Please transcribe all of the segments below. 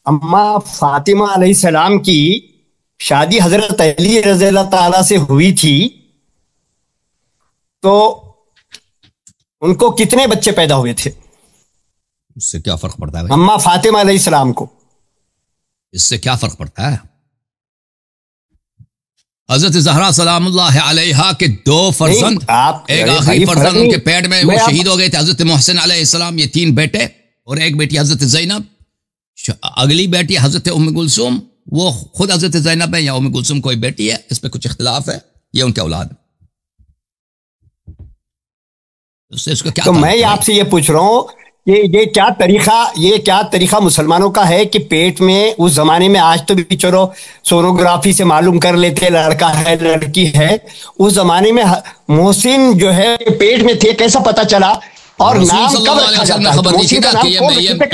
اما فاطمہ علیہ السلام کی شادی حضرت علی رضی اللہ تعالی سے ہوئی تھی تو ان کو کتنے بچے پیدا ہوئے تھے؟ اس سے کیا فرق پڑتا ہے اما فاطمہ علیہ السلام کو؟ اس سے کیا فرق پڑتا ہے؟ حضرت زہرا سلام اللہ علیہا کے دو فرزند، ایک آخری فرزند ان کے پیٹ میں وہ شہید ہو گئے تھے، حضرت محسن علیہ السلام، یہ 3 بیٹے اور ایک بیٹی حضرت زینب، اگلی بیٹی حضرت ام کلثوم، وہ خود حضرت زینب ہے یا ام کلثوم کوئی بیٹی ہے، اس پہ کچھ اختلاف ہے، یہ ان کے اولاد ہے۔ تو میں آپ سے یہ پوچھ رہا ہوں کہ یہ کیا طریقہ مسلمانوں کا ہے کہ پیٹ میں اس زمانے میں، آج تو بھی چلو سونوگرافی سے معلوم کر لیتے لڑکا ہے لڑکی ہے، اس زمانے میں محسن جو ہے پیٹ میں تھے، کیسا پتا چلا؟ اور نام کب رکھا جاتا ہے؟ خبر دی تھی نا کہ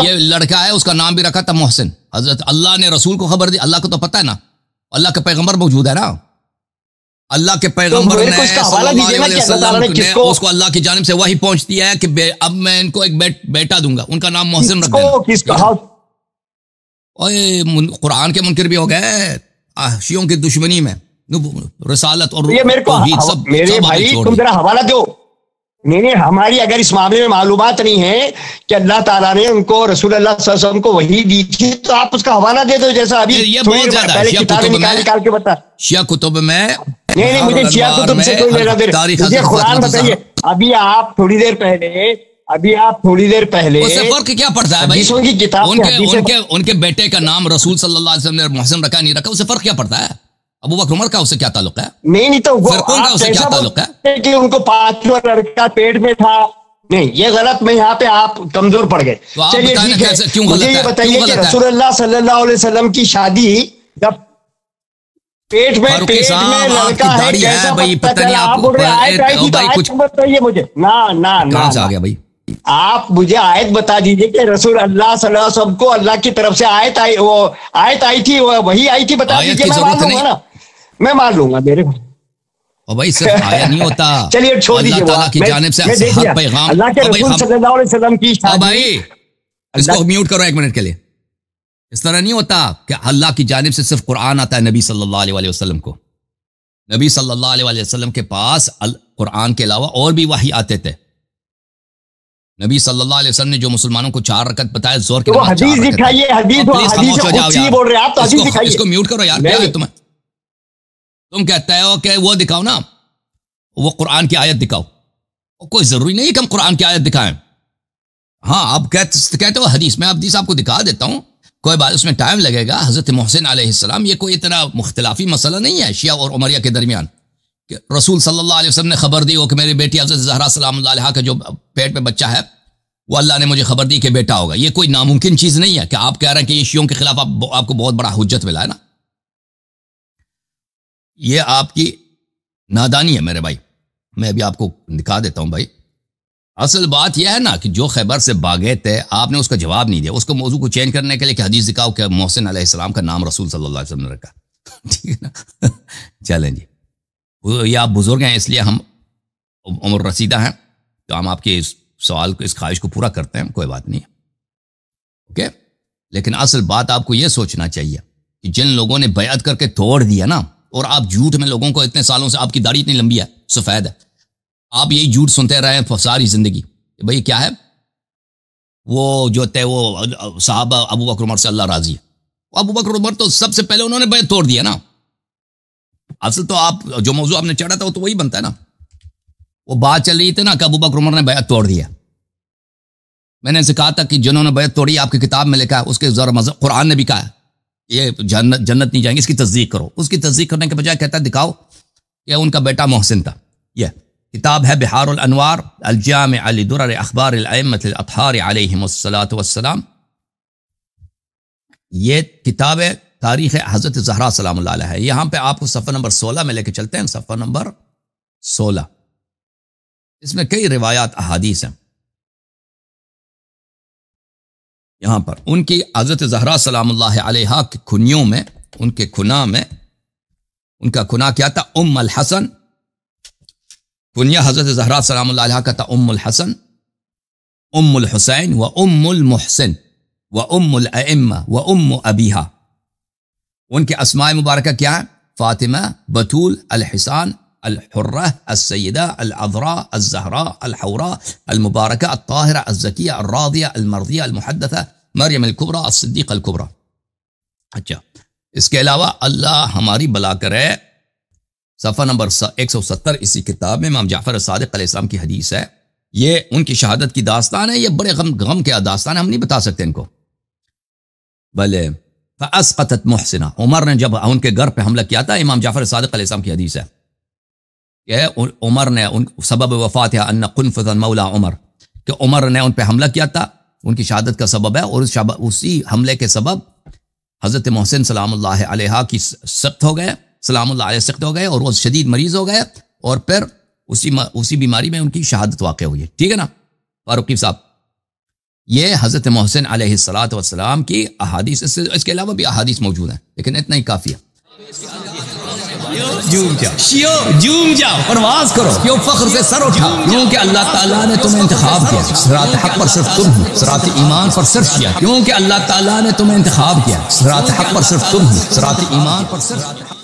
یہ لڑکا ہے، اس کا نام بھی رکھا تھا محسن۔ حضرت اللہ نے رسول کو خبر دی، اللہ کو تو پتہ ہے نا، اللہ کا پیغمبر موجود ہے نا، اللہ کے پیغمبر نے صلی اللہ علیہ وسلم اس کو اللہ کی جانب سے وحی پہنچتی ہے کہ اب میں ان کو ایک بیٹا دوں گا، ان کا نام محسن رکھ دینا۔ قرآن کے منکر بھی ہو گئے شیعوں کی دشمنی میں، رسالت اور توحید سب میرے بھائی تم ذرا حوالہ دو۔ نہیں، ہماری اگر اس معاملے میں معلومات نہیں ہے کہ اللہ تعالیٰ نے ان کو رسول اللہ صلی اللہ علیہ وسلم کو وحی دی تھی تو آپ اس کا حوالہ دے دو، جیسا ابھی یہ بہت زیادہ نکال کے بتا۔ شیعہ کتب میں نہیں، مجھے شیعہ کتب سے کوئی لینا دینا، مجھے قرآن بتائیے۔ ابھی آپ تھوڑی دیر پہلے اس سے فرق کیا پڑتا ہے بھائی؟ کی کتاب ان کے بیٹے کا نام رسول صلی اللہ علیہ وسلم نے محسن رکھا نہیں رکھا، اس سے فرق کیا پڑتا ہے؟ ابو بکر عمر کا اس سے کیا تعلق ہے؟ نہیں تو فرقوں کا اس سے کیا تعلق ہے کہ ان کو 5واں لڑکا پیٹ میں تھا؟ نہیں، یہ غلط، میں یہاں پہ آپ کمزور پڑ گئے۔ چلیے ٹھیک ہے، مجھے یہ بتائیے کہ رسول اللہ صلی اللہ علیہ وسلم کی شادی جب پیٹ میں لڑکا ہے کیسا پتہ چلا؟ آپ بول رہے آیت آئی تھی تو آیت بتائیے مجھے۔ کہاں سے آ گیا بھائی؟ آپ مجھے آیت بتا دیجئے کہ رسول اللہ صلی اللہ علیہ وسلم کو اللہ کی طرف سے آیت آئی تھی، وہی آئی تھی، بتا دیجئے، میں مان لوں گا نا، میں مان لوں گا میرے بھائی۔ اور بھائی صرف آیا نہیں ہوتا، چلیے چھوڑ دیجئے، اللہ تعالیٰ کی جانب سے ہر پیغام، اللہ کے رسول صلی اللہ علیہ وسلم کی شادی۔ بھائی اس کو میوٹ کرو 1 منٹ کے لیے۔ اس طرح نہیں ہوتا کہ اللہ کی جانب سے صرف قرآن آتا ہے نبی صلی اللہ علیہ وسلم کو۔ نبی صلی اللہ علیہ وسلم کے پاس قرآن کے علاوہ اور بھی وحی آتے تھے۔ نبی صلی اللہ علیہ وسلم نے جو مسلمانوں کو 4 رکعت بتایا زور کے نماز، حدیث دکھائیے، حدیث بول رہے آپ تو حدیث دکھائیے۔ اس کو میوٹ کرو یار، کیا ہے تمہیں؟ تم کہتے ہو کہ وہ دکھاؤ نا، وہ قرآن کی آیت دکھاؤ، کوئی ضروری نہیں کہ ہم قرآن کی آیت دکھائیں۔ ہاں آپ کہتے ہو حدیث، میں حدیث آپ کو دکھا دیتا ہوں، کوئی بات، اس میں ٹائم لگے گا۔ حضرت محسن علیہ السلام یہ کوئی اتنا مختلافی مسئلہ نہیں ہے شیعہ اور عمریہ کے درمیان کہ رسول صلی اللہ علیہ وسلم نے خبر دی ہو کہ میری بیٹی حضرت زہرا سلام اللہ علیہا کا جو پیٹ میں بچہ ہے وہ اللہ نے مجھے خبر دی کہ بیٹا ہوگا۔ یہ کوئی ناممکن چیز نہیں ہے کہ آپ کہہ رہے ہیں کہ یہ شیعوں کے خلاف آپ کو بہت بڑا حجت ملا ہے نا، یہ آپ کی نادانی ہے میرے بھائی۔ میں ابھی آپ کو دکھا دیتا ہوں بھائی۔ اصل بات یہ ہے نا کہ جو خیبر سے بھاگے تھے، آپ نے اس کا جواب نہیں دیا، اس کو موضوع کو چینج کرنے کے لیے کہ حدیث دکھاؤ کہ محسن علیہ السلام کا نام رسول صلی اللہ علیہ وسلم نے رکھا۔ ٹھیک ہے نا؟ چلیں جی، یہ آپ بزرگ ہیں اس لیے ہم عمر رسیدہ ہیں تو ہم آپ کے اس سوال کو، اس خواہش کو پورا کرتے ہیں، کوئی بات نہیں، اوکے۔ لیکن اصل بات آپ کو یہ سوچنا چاہیے کہ جن لوگوں نے بیعت کر کے توڑ دیا نا، اور آپ جھوٹ میں لوگوں کو اتنے سالوں سے، آپ کی داڑھی اتنی لمبی ہے، سفید ہے، آپ یہی جھوٹ سنتے رہے ہیں ساری زندگی، بھئی کیا ہے وہ جو تھے وہ صحابہ ابو بکر عمر سے اللہ راضی ہے۔ ابو بکر عمر تو سب سے پہلے انہوں نے بیعت توڑ دیا نا۔ اصل تو آپ جو موضوع آپ نے چڑھا تھا وہ تو وہی بنتا ہے نا، وہ بات چل رہی تھی نا کہ ابو بکر عمر نے بیعت توڑ دیا۔ میں نے ان سے کہا تھا کہ جنہوں نے بیعت توڑی آپ کی کتاب میں لکھا ہے، اس کے ذرا مذہب، قرآن نے بھی کہا ہے یہ جنت نہیں جائیں گے، اس کی تصدیق کرو۔ اس کی تصدیق کرنے کے بجائے کہتا ہے دکھاؤ کہ ان کا بیٹا محسن تھا۔ یہ کتاب ہے بحار الانوار الجامع لدرر اخبار الائمۃ الاطہار علیہم الصلاۃ والسلام۔ یہ کتاب ہے تاریخ حضرت زہرا سلام اللہ علیہ ہے۔ یہاں پہ آپ کو صفحہ نمبر 16 میں لے کے چلتے ہیں، صفحہ نمبر 16۔ اس میں کئی روایات احادیث ہیں۔ یہاں پر ان کی حضرت زہرا سلام اللہ علیہا کے کنیوں میں، ان کے کھنا میں، ان کا کھنا کیا تھا؟ ام الحسن۔ کنیا حضرت زہرا سلام اللہ علیہا کا تھا ام الحسن، ام الحسین و ام المحسن۔ وام الائمہ وام ابیہا، ان کے اسماء مبارکہ کیا ہیں؟ فاطمہ، بتول، الحسان، الحرہ، السیدہ، العذراء، الزہراء، الحوراء، المبارکہ، الطاہرہ، الزکیہ، الراضیہ، المرضیہ، المحدثہ، مریم الکبریٰ، الصدیقہ الکبریٰ۔ اچھا، اس کے علاوہ اللہ ہماری بلا کرے، صفحہ نمبر 170 اسی کتاب میں امام جعفر الصادق علیہ السلام کی حدیث ہے، یہ ان کی شہادت کی داستان ہے، یہ بڑے غم کے داستان ہے، ہم نہیں بتا سکتے ان کو۔ بلے فاسقطت محسنہ، عمر نے جب ان کے گھر پہ حملہ کیا تھا، امام جعفر الصادق علیہ السلام کی حدیث ہے کہ عمر نے سبب وفات ہے ان قنفذ مولا عمر، کہ عمر نے ان پہ حملہ کیا تھا، ان کی شہادت کا سبب ہے، اور اسی حملے کے سبب حضرت محسن سلام اللہ علیہ کی سخت ہو گئے، سلام اللہ علیہ سخت ہو گئے، اور وہ شدید مریض ہو گئے، اور پھر اسی بیماری میں ان کی شہادت واقع ہوئی ہے۔ ٹھیک ہے نا فاروقی صاحب؟ یہ حضرت محسن علیہ السلام کی احادیث، اس کے علاوہ بھی احادیث موجود ہیں، لیکن اتنا ہی کافی ہے۔ جوم جاؤ، پرواز کرو، کیوں فخر سے سر اٹھاؤ، کیونکہ اللہ تعالیٰ نے تمہیں انتخاب کیا، صراط حق پر صرف تم ہو، صراط ایمان پر صرف کیا، کیونکہ اللہ تعالیٰ نے تمہیں انتخاب کیا، صراط حق پر صرف تم ہو، صراط ایمان پر صرف